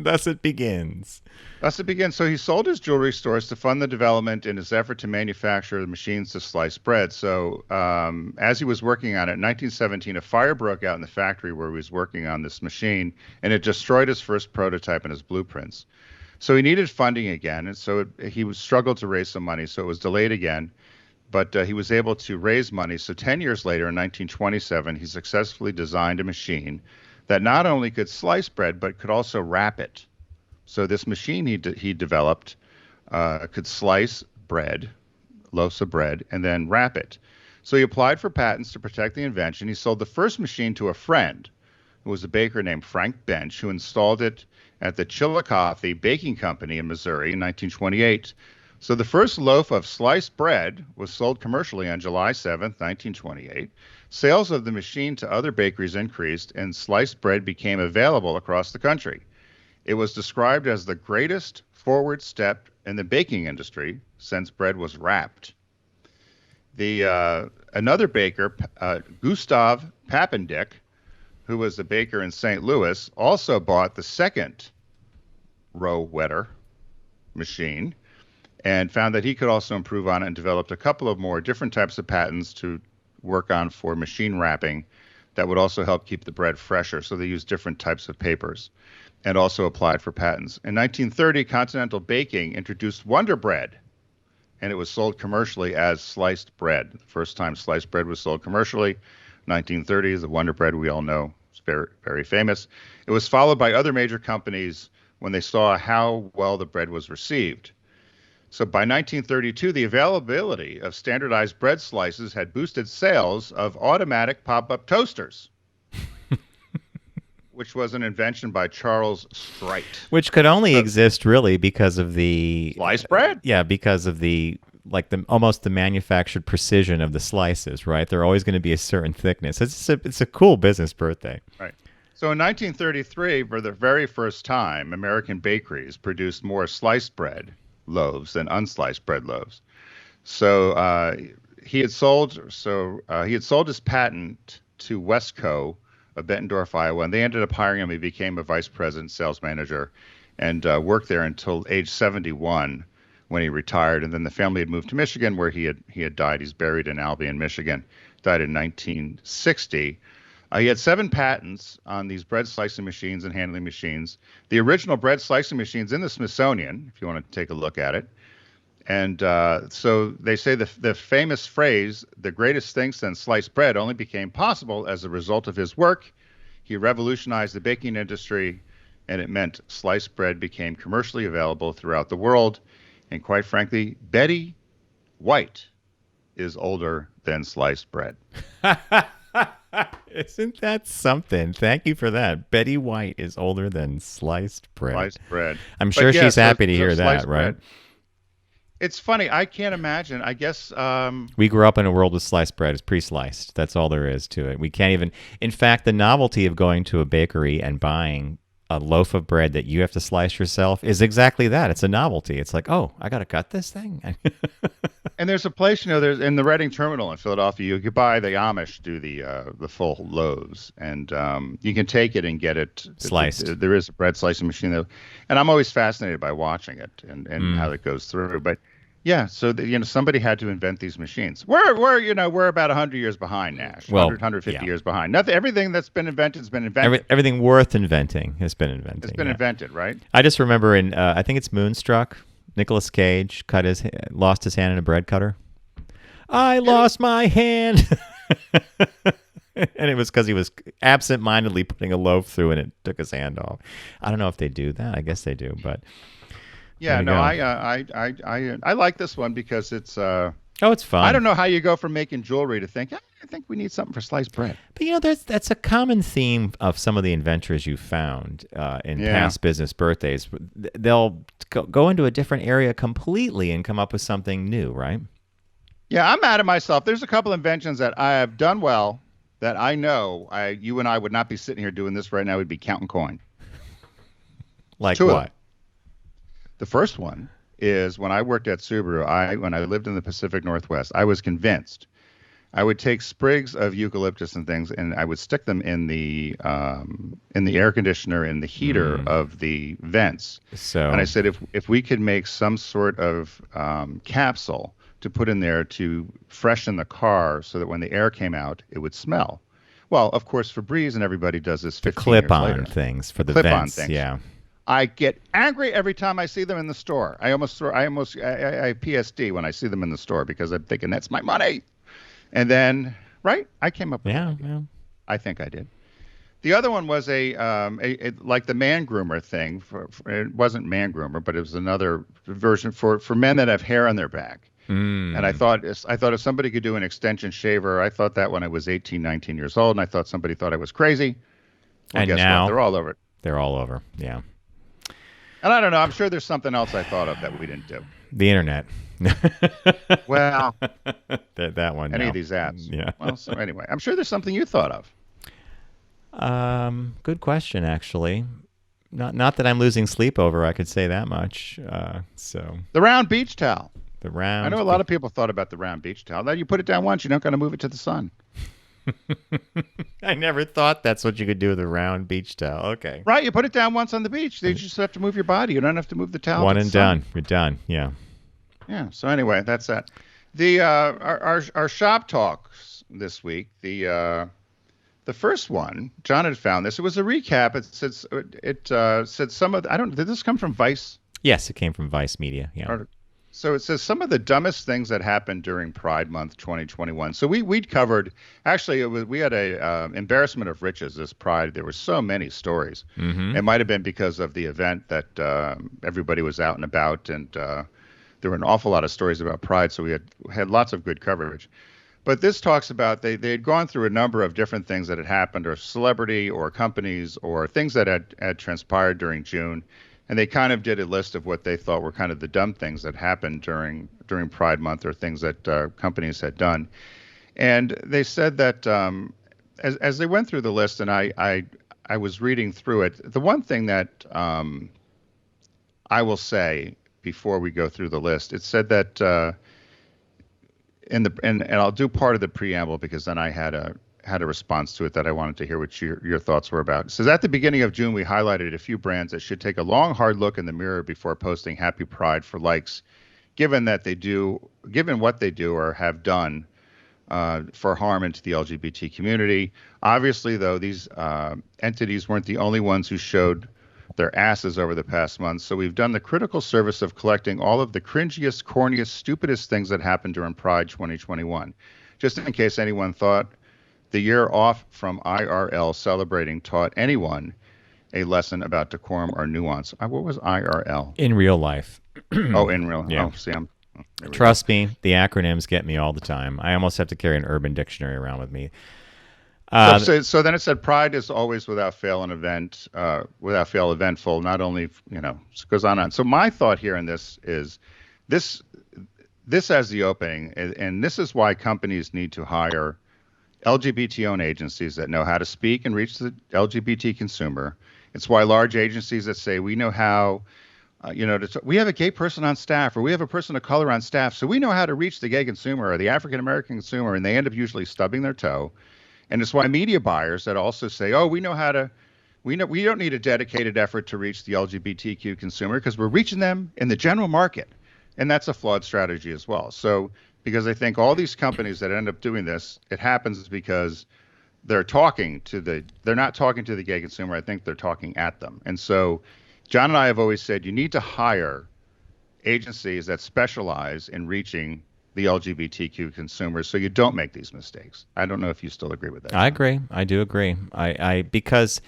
Thus it begins. So he sold his jewelry stores to fund the development in his effort to manufacture the machines to slice bread. So as he was working on it, in 1917, a fire broke out in the factory where he was working on this machine, and it destroyed his first prototype and his blueprints. So he needed funding again, and so he struggled to raise some money, so it was delayed again. But he was able to raise money. So 10 years later, in 1927, he successfully designed a machine that not only could slice bread, but could also wrap it. So this machine he developed could slice bread, loaves of bread, and then wrap it. So he applied for patents to protect the invention. He sold the first machine to a friend who was a baker named Frank Bench, who installed it at the Chillicothe Baking Company in Missouri in 1928. So the first loaf of sliced bread was sold commercially on July 7th, 1928. Sales of the machine to other bakeries increased, and sliced bread became available across the country. It was described as the greatest forward step in the baking industry since bread was wrapped. Another baker, Gustav Papendick, who was a baker in St. Louis, also bought the second Rawhitter machine and found that he could also improve on it and developed a couple of more different types of patents to work on for machine wrapping that would also help keep the bread fresher. So they used different types of papers and also applied for patents. In 1930, Continental Baking introduced Wonder Bread, and it was sold commercially as sliced bread. The first time sliced bread was sold commercially, 1930s, the Wonder Bread we all know It's very, very famous. It was followed by other major companies when they saw how well the bread was received. So by 1932, the availability of standardized bread slices had boosted sales of automatic pop-up toasters, which was an invention by Charles Strite. Which could only exist really because of the Sliced bread. Because of the almost the manufactured precision of the slices, right? They're always going to be a certain thickness. It's a cool business birthday. Right. So in 1933, for the very first time, American bakeries produced more sliced bread loaves than unsliced bread loaves. So he had sold his patent to Westco of Bettendorf, Iowa, and they ended up hiring him. He became a vice president, sales manager, and worked there until age 71 when he retired. And then the family had moved to Michigan, where he had died. He's buried in Albion, Michigan. Died in 1960. He had 7 patents on these bread slicing machines and handling machines. The original bread slicing machines in the Smithsonian, if you want to take a look at it. And so they say the famous phrase, "the greatest thing since sliced bread," only became possible as a result of his work. He revolutionized the baking industry, and it meant sliced bread became commercially available throughout the world. And quite frankly, Betty White is older than sliced bread. Isn't that something? Thank you for that. Betty White is older than sliced bread. Sliced bread. I'm sure she's happy to hear that, right? Bread. It's funny. I can't imagine. I guess we grew up in a world with sliced bread. It's pre-sliced. That's all there is to it. We can't even. In fact, the novelty of going to a bakery and buying a loaf of bread that you have to slice yourself is exactly that. It's a novelty. It's like, oh, I got to cut this thing. And there's a place, there's in the Reading Terminal in Philadelphia. You could buy the Amish do the full loaves, and you can take it and get it sliced. There is a bread slicing machine, though, and I'm always fascinated by watching it and how it goes through. But yeah, so somebody had to invent these machines. We're about 100 years behind, Nash. Well, 150 years behind. Nothing. Everything that's been invented has been invented. Everything worth inventing has been invented. It's been invented, right? I just remember in I think it's Moonstruck. Nicolas Cage lost his hand in a bread cutter. I lost my hand. And it was because he was absent-mindedly putting a loaf through and it took his hand off. I don't know if they do that. I guess they do, but yeah, no, I like this one because it's it's fun. I don't know how you go from making jewelry to think I think we need something for sliced bread. But that's a common theme of some of the inventors you found in past business birthdays. They'll go into a different area completely and come up with something new, right? Yeah, I'm mad at myself. There's a couple inventions that I have done well that I know you and I would not be sitting here doing this right now. We'd be counting coin. Like Two what? The first one is when I worked at Subaru. When I lived in the Pacific Northwest, I was convinced I would take sprigs of eucalyptus and things, and I would stick them in the air conditioner in the heater of the vents. And I said, if we could make some sort of capsule to put in there to freshen the car, so that when the air came out, it would smell. Well, of course, Febreze and everybody does this. 15 clip-on years later. Things for the clip-on vents. things. Yeah. I get angry every time I see them in the store. I have PSD when I see them in the store because I'm thinking that's my money. And then, right, I came up with it. Yeah. I think I did. The other one was a like the man groomer thing. It wasn't man groomer, but it was another version for men that have hair on their back. And I thought if somebody could do an extension shaver, I thought that when I was 18, 19 years old, and I thought somebody thought I was crazy. Well, and guess now what? They're all over it. They're all over. Yeah. And I don't know. I'm sure there's something else I thought of that we didn't do. The internet. Well, that one. Any of these apps. Yeah. Well, so anyway, I'm sure there's something you thought of. Good question, actually. Not that I'm losing sleep over. I could say that much. So the round beach towel. The round. I know a lot of people thought about the round beach towel. Now you put it down once, you don't got to move it to the sun. I never thought that's what you could do with a round beach towel. Okay. Right, you put it down once on the beach. You just have to move your body. You don't have to move the towel. One and done. You're done. Yeah. Yeah. So anyway, that's that. The our shop talks this week. The first one, John had found this. It was a recap. It said some of. Did this come from Vice? Yes, it came from Vice Media. Yeah. So it says some of the dumbest things that happened during Pride Month 2021. So we'd covered, actually we had a embarrassment of riches this Pride. There were so many stories. Mm-hmm. It might have been because of the event that everybody was out and about, and there were an awful lot of stories about Pride. So we had lots of good coverage. But this talks about they had gone through a number of different things that had happened, or celebrity, or companies, or things that had transpired during June. And they kind of did a list of what they thought were kind of the dumb things that happened during Pride Month, or things that companies had done. And they said that as they went through the list, and I was reading through it, the one thing that I will say before we go through the list, it said that and I'll do part of the preamble because then I had a response to it that I wanted to hear what your thoughts were about. It says, at the beginning of June, we highlighted a few brands that should take a long, hard look in the mirror before posting Happy Pride for likes, given what they do or have done for harm into the LGBT community. Obviously, though, these entities weren't the only ones who showed their asses over the past month, so we've done the critical service of collecting all of the cringiest, corniest, stupidest things that happened during Pride 2021. Just in case anyone thought the year off from IRL celebrating taught anyone a lesson about decorum or nuance. What was IRL? In real life. Oh, in real life. Yeah. Oh, see, Trust me, the acronyms get me all the time. I almost have to carry an Urban Dictionary around with me. So then it said Pride is always without fail eventful. Not only, it goes on. So my thought here in this is this as the opening, and this is why companies need to hire LGBT-owned agencies that know how to speak and reach the LGBT consumer. It's why large agencies that say we know how, we have a gay person on staff, or we have a person of color on staff, so we know how to reach the gay consumer or the African American consumer, and they end up usually stubbing their toe. And it's why media buyers that also say, we don't need a dedicated effort to reach the LGBTQ consumer because we're reaching them in the general market. And that's a flawed strategy as well. So, because I think all these companies that end up doing this, it happens because they're not talking to the gay consumer. I think they're talking at them. And so John and I have always said you need to hire agencies that specialize in reaching the LGBTQ consumers so you don't make these mistakes. I don't know if you still agree with that. I agree. I do agree. Because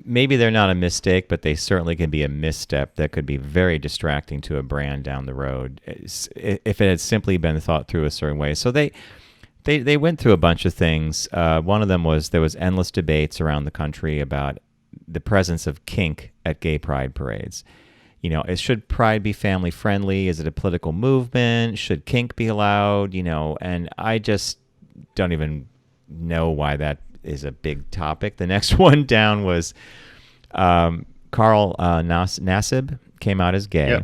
maybe they're not a mistake, but they certainly can be a misstep that could be very distracting to a brand down the road if it had simply been thought through a certain way. So they went through a bunch of things. One of them was there was endless debates around the country about the presence of kink at gay pride parades. Should Pride be family friendly? Is it a political movement? Should kink be allowed? And I just don't even know why that is a big topic. The next one down was Carl Nassib came out as gay,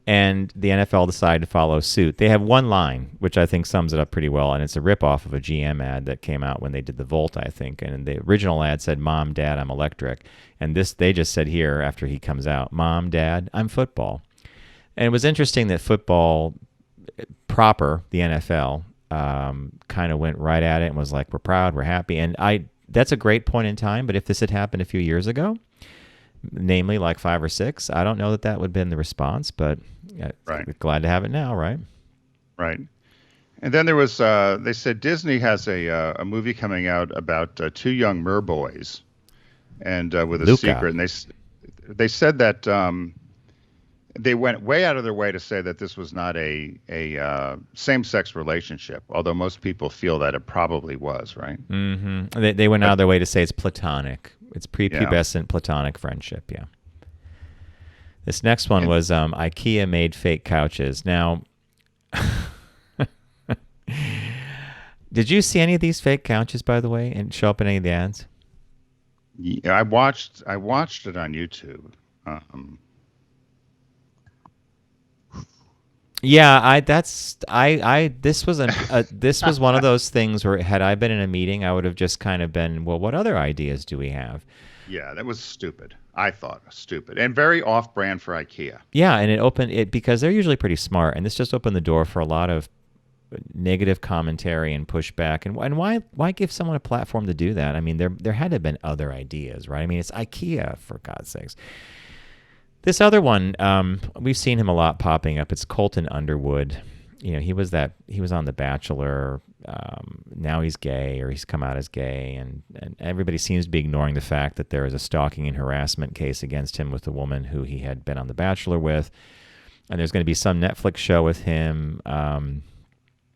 and the NFL decided to follow suit. They have one line, which I think sums it up pretty well, and it's a ripoff of a GM ad that came out when they did the Volt, I think. And the original ad said, "Mom, Dad, I'm electric." And they just said here, after he comes out, "Mom, Dad, I'm football." And it was interesting that football proper, the NFL, kind of went right at it and was like, "We're proud, we're happy." And that's a great point in time, but if this had happened a few years ago, namely like 5 or 6, I don't know that would have been the response, but right. Glad to have it now, right? Right. And then there was, they said Disney has a movie coming out about 2 young merboys, and with a Luca. secret. And they said that they went way out of their way to say that this was not a same-sex relationship, although most people feel that it probably was, right? Mm-hmm. They went out of their way to say it's platonic. It's prepubescent platonic friendship, yeah. This next one was Ikea made fake couches. Now, did you see any of these fake couches, by the way, and show up in any of the ads? Yeah, I watched it on YouTube. Yeah, this was one of those things where had I been in a meeting, I would have just kind of been, well, what other ideas do we have? Yeah, that was stupid. I thought stupid and very off-brand for IKEA. Yeah, and it opened it because they're usually pretty smart, and this just opened the door for a lot of negative commentary and pushback. And why give someone a platform to do that? I mean, there had to have been other ideas, right? I mean, it's IKEA, for God's sakes. This other one, we've seen him a lot popping up. It's Colton Underwood. He was on The Bachelor. Now he's gay, or he's come out as gay, and everybody seems to be ignoring the fact that there is a stalking and harassment case against him with a woman who he had been on The Bachelor with, and there's going to be some Netflix show with him. And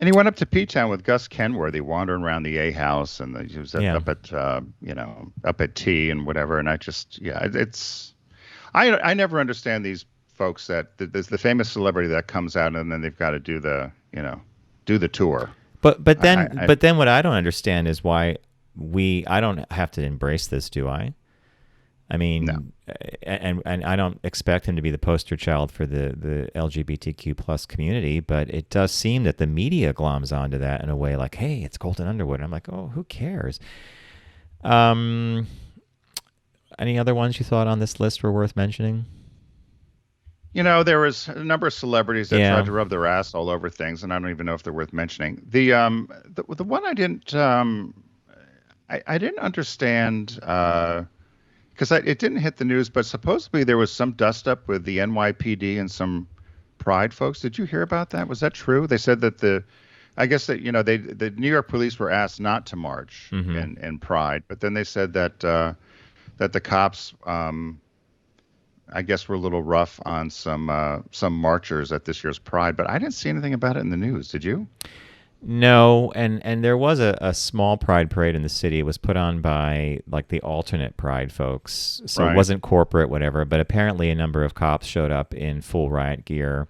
he went up to P-Town with Gus Kenworthy, wandering around the A house, and he was up at T and whatever. And I never understand these folks that there's the famous celebrity that comes out and then they've got to do the tour. But then what I don't understand is why I don't have to embrace this, do I? I mean, no. and I don't expect him to be the poster child for the LGBTQ plus community, but it does seem that the media gloms onto that in a way like, hey, it's Colton Underwood. And I'm like, oh, who cares? Any other ones you thought on this list were worth mentioning? There was a number of celebrities that tried to rub their ass all over things, and I don't even know if they're worth mentioning. The one I didn't understand because it didn't hit the news, but supposedly there was some dust up with the NYPD and some Pride folks. Did you hear about that? Was that true? They said that the New York police were asked not to march in Pride, but then they said that the cops I guess we're a little rough on some marchers at this year's Pride, but I didn't see anything about it in the news. Did you? No, and there was a small Pride parade in the city. It was put on by like the alternate Pride folks, so It wasn't corporate, whatever. But apparently, a number of cops showed up in full riot gear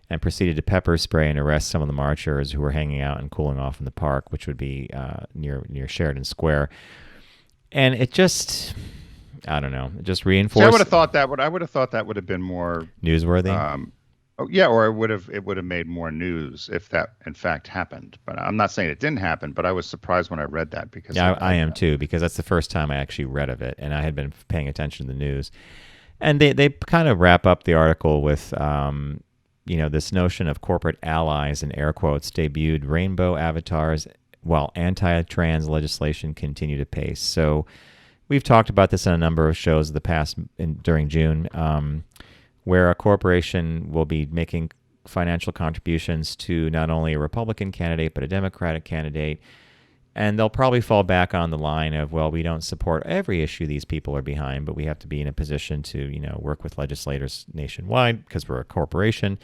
and proceeded to pepper spray and arrest some of the marchers who were hanging out and cooling off in the park, which would be near Sheridan Square. And it just, I don't know, it just reinforced. I would have thought that would have been more newsworthy. Or it would have made more news if that in fact happened. But I'm not saying it didn't happen, but I was surprised when I read that because I am too, because that's the first time I actually read of it, and I had been paying attention to the news. And they kind of wrap up the article with this notion of corporate allies, in air quotes, debuted rainbow avatars while anti-trans legislation continued apace. So we've talked about this on a number of shows during June, where a corporation will be making financial contributions to not only a Republican candidate, but a Democratic candidate. And they'll probably fall back on the line of, well, we don't support every issue these people are behind, but we have to be in a position to, work with legislators nationwide because we're a corporation.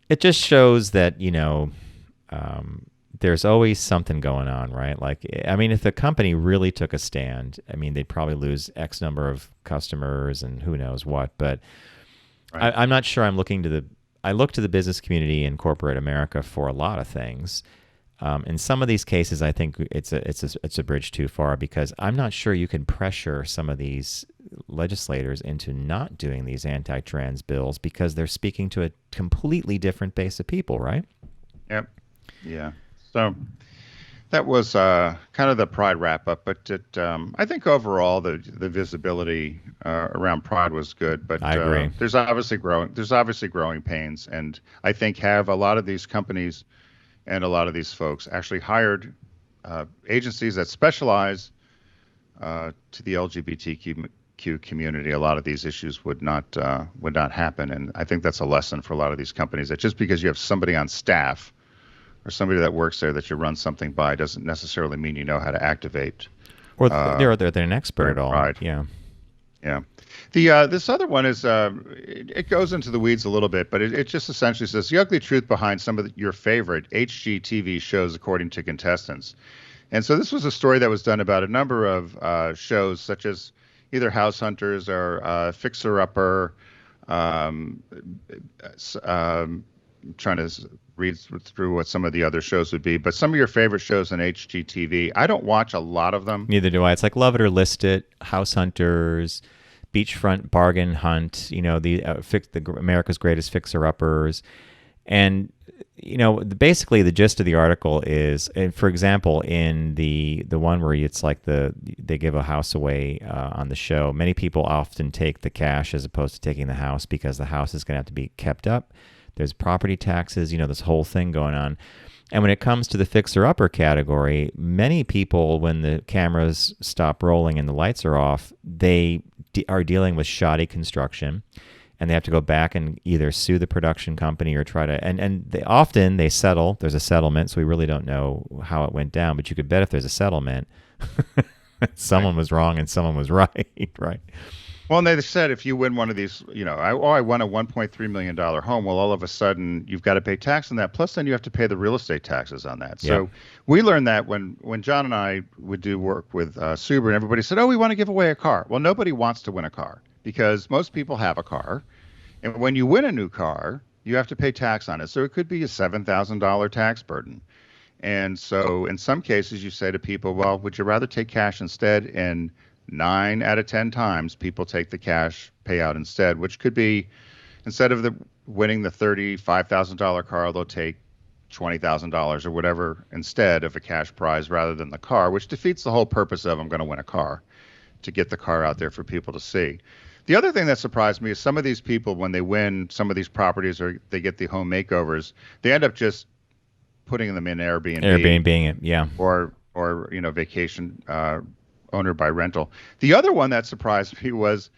It just shows that, there's always something going on, right? Like, I mean, if the company really took a stand, I mean, they'd probably lose X number of customers and who knows what, but right. I'm not sure I look to the business community in corporate America for a lot of things. In some of these cases, I think it's a bridge too far, because I'm not sure you can pressure some of these legislators into not doing these anti-trans bills because they're speaking to a completely different base of people, right? Yep. Yeah. So that was kind of the Pride wrap-up, but I think overall the visibility around Pride was good. But I agree. There's obviously growing pains, and I think have a lot of these companies and a lot of these folks actually hired agencies that specialize to the LGBTQ community. A lot of these issues would not happen, and I think that's a lesson for a lot of these companies, that just because you have somebody on staff or somebody that works there that you run something by doesn't necessarily mean you know how to activate. Or they're an expert at all. Pride. Yeah. Yeah. This other one is it goes into the weeds a little bit, but it just essentially says the ugly truth behind some of your favorite Hgtv shows according to contestants. And so this was a story that was done about a number of shows such as either House Hunters or Fixer Upper. I'm trying to read through what some of the other shows would be, but some of your favorite shows on HGTV. I don't watch a lot of them. Neither do I. It's like Love It or List It, House Hunters, Beachfront Bargain Hunt, the America's Greatest Fixer-Uppers. And, basically the gist of the article is, and for example, in the one where it's like they give a house away on the show, many people often take the cash as opposed to taking the house because the house is going to have to be kept up. There's property taxes, this whole thing going on. And when it comes to the fixer-upper category, many people, when the cameras stop rolling and the lights are off, they are dealing with shoddy construction, and they have to go back and either sue the production company or try to, and they often they settle. There's a settlement, so we really don't know how it went down, but you could bet if there's a settlement, someone was wrong and someone was right, right? Well, and they said if you win one of these, I won a $1.3 million home. Well, all of a sudden you've got to pay tax on that. Plus, then you have to pay the real estate taxes on that. So we learned that when John and I would do work with Subaru, and everybody said, "Oh, we want to give away a car." Well, nobody wants to win a car because most people have a car, and when you win a new car, you have to pay tax on it. So it could be a $7,000 tax burden. And so in some cases, you say to people, "Well, would you rather take cash instead?" And 9 out of 10 times people take the cash payout instead, which could be instead of winning the $35,000 car, they'll take $20,000 or whatever instead of a cash prize rather than the car, which defeats the whole purpose of I'm going to win a car, to get the car out there for people to see. The other thing that surprised me is some of these people, when they win some of these properties or they get the home makeovers, they end up just putting them in Airbnb it, yeah, or vacation owner by rental. The other one that surprised me was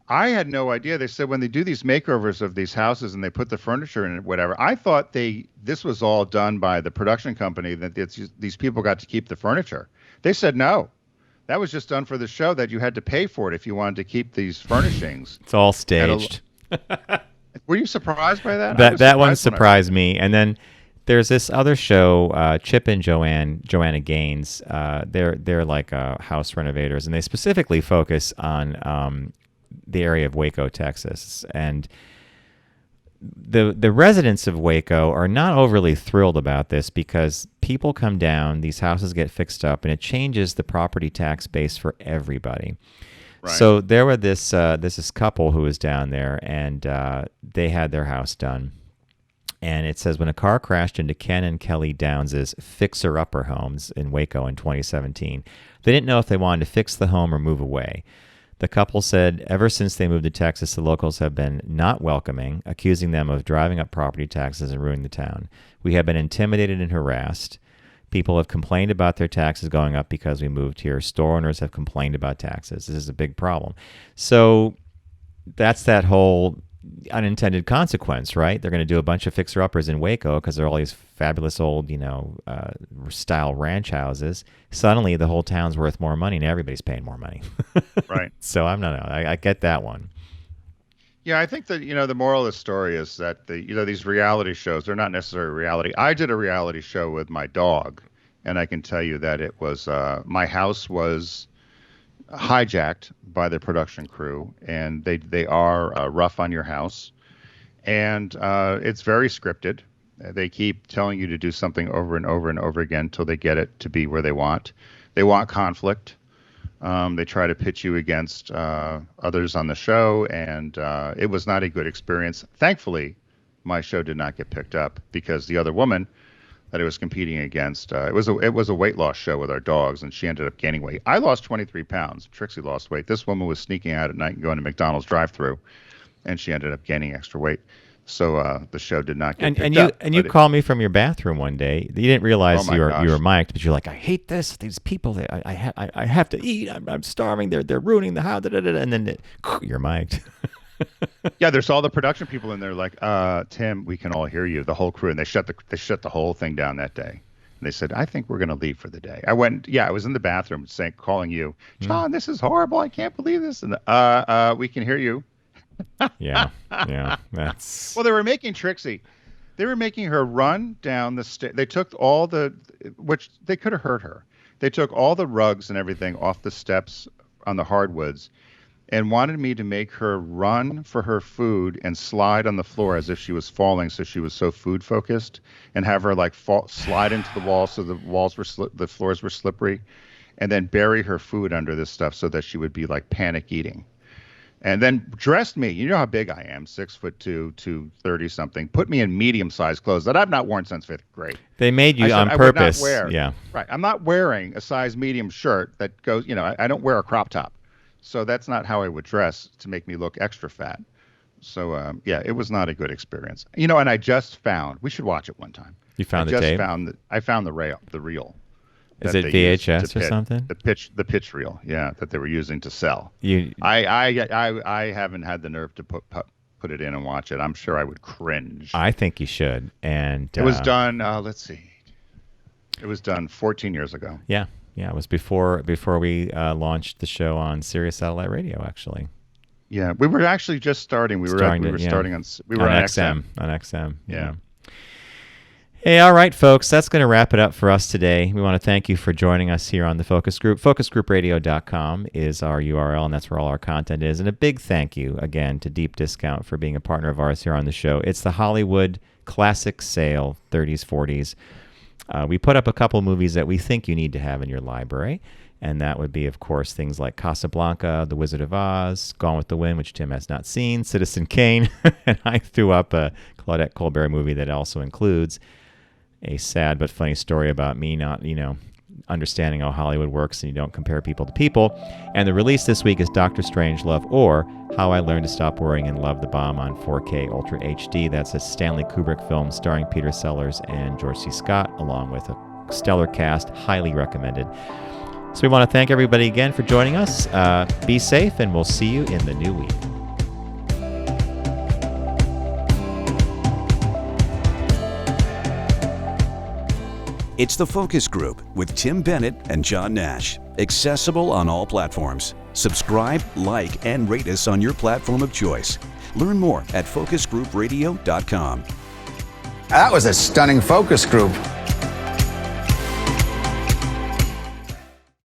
I had no idea. They said when they do these makeovers of these houses and they put the furniture in it, whatever, I thought this was all done by the production company, that these people got to keep the furniture. They said no. That was just done for the show, that you had to pay for it if you wanted to keep these furnishings. It's all staged. Were you surprised by that? That one surprised me. And then there's this other show, Chip and Joanna Gaines. They're like house renovators, and they specifically focus on the area of Waco, Texas. And the residents of Waco are not overly thrilled about this because people come down, these houses get fixed up, and it changes the property tax base for everybody. Right. So there were this couple who was down there, and they had their house done. And it says, when a car crashed into Ken and Kelly Downs' fixer-upper homes in Waco in 2017, they didn't know if they wanted to fix the home or move away. The couple said ever since they moved to Texas, the locals have been not welcoming, accusing them of driving up property taxes and ruining the town. We have been intimidated and harassed. People have complained about their taxes going up because we moved here. Store owners have complained about taxes. This is a big problem. So that's that whole unintended consequence, right? They're going to do a bunch of fixer-uppers in Waco because they're all these fabulous old, style ranch houses. Suddenly, the whole town's worth more money, and everybody's paying more money. Right. So I get that one. Yeah, I think that the moral of the story is that these reality shows, they're not necessarily reality. I did a reality show with my dog, and I can tell you that it was my house was hijacked by the production crew, and they are rough on your house, and it's very scripted. They keep telling you to do something over and over and over again until they get it to be where they want. They want conflict. They try to pitch you against others on the show, and it was not a good experience. Thankfully, my show did not get picked up because the other woman that I was competing against, it was a weight loss show with our dogs, and she ended up gaining weight. I lost 23 pounds. Trixie lost weight. This woman was sneaking out at night and going to McDonald's drive-thru, and she ended up gaining extra weight. So the show did not get picked up. And you called me from your bathroom one day. You didn't realize you were mic'd, but you're like, I hate this. These people, I have to eat. I'm starving. They're ruining the house. And then you're mic'd. Yeah, there's all the production people in there like, Tim, we can all hear you, the whole crew, and they shut the whole thing down that day. And they said, I think we're going to leave for the day. I was in the bathroom calling you, John, this is horrible. I can't believe this. And we can hear you. Yeah, that's. Well, they were making Trixie. They were making her run down the stairs. They took which they could have hurt her. They took all the rugs and everything off the steps on the hardwoods, and wanted me to make her run for her food and slide on the floor as if she was falling, so she was so food focused, and have her slide into the wall so the floors were slippery, and then bury her food under this stuff so that she would be like panic eating. And then dressed me. You know how big I am, 6'2", 230 something. Put me in medium-sized clothes that I've not worn since 5th grade. They made you on purpose. Yeah. Right. I'm not wearing a size medium shirt that goes. I don't wear a crop top. So that's not how I would dress to make me look extra fat. So, it was not a good experience. And I just found, we should watch it one time. You found the tape? I found the reel. Is it VHS or something? The pitch reel, yeah, that they were using to sell. You, I haven't had the nerve to put it in and watch it. I'm sure I would cringe. I think you should. And it was done. Let's see. It was done 14 years ago. Yeah. It was before we launched the show on Sirius Satellite Radio, actually. Yeah, we were actually just starting. We were starting on XM. On XM. Yeah. Hey, all right, folks, that's going to wrap it up for us today. We want to thank you for joining us here on the Focus Group. FocusGroupRadio.com is our URL, and that's where all our content is. And a big thank you, again, to Deep Discount for being a partner of ours here on the show. It's the Hollywood Classic Sale, 30s, 40s. We put up a couple movies that we think you need to have in your library, and that would be, of course, things like Casablanca, The Wizard of Oz, Gone with the Wind, which Tim has not seen, Citizen Kane, and I threw up a Claudette Colbert movie that also includes a sad but funny story about me not, understanding how Hollywood works and you don't compare people to people. And the release this week is Dr. Strangelove, or How I Learned to Stop Worrying and Love the Bomb on 4K Ultra HD. That's a Stanley Kubrick film starring Peter Sellers and George C. Scott, along with a stellar cast. Highly recommended. So we want to thank everybody again for joining us. Be safe, and we'll see you in the new week. It's The Focus Group with Tim Bennett and John Nash. Accessible on all platforms. Subscribe, like, and rate us on your platform of choice. Learn more at focusgroupradio.com. That was a stunning focus group.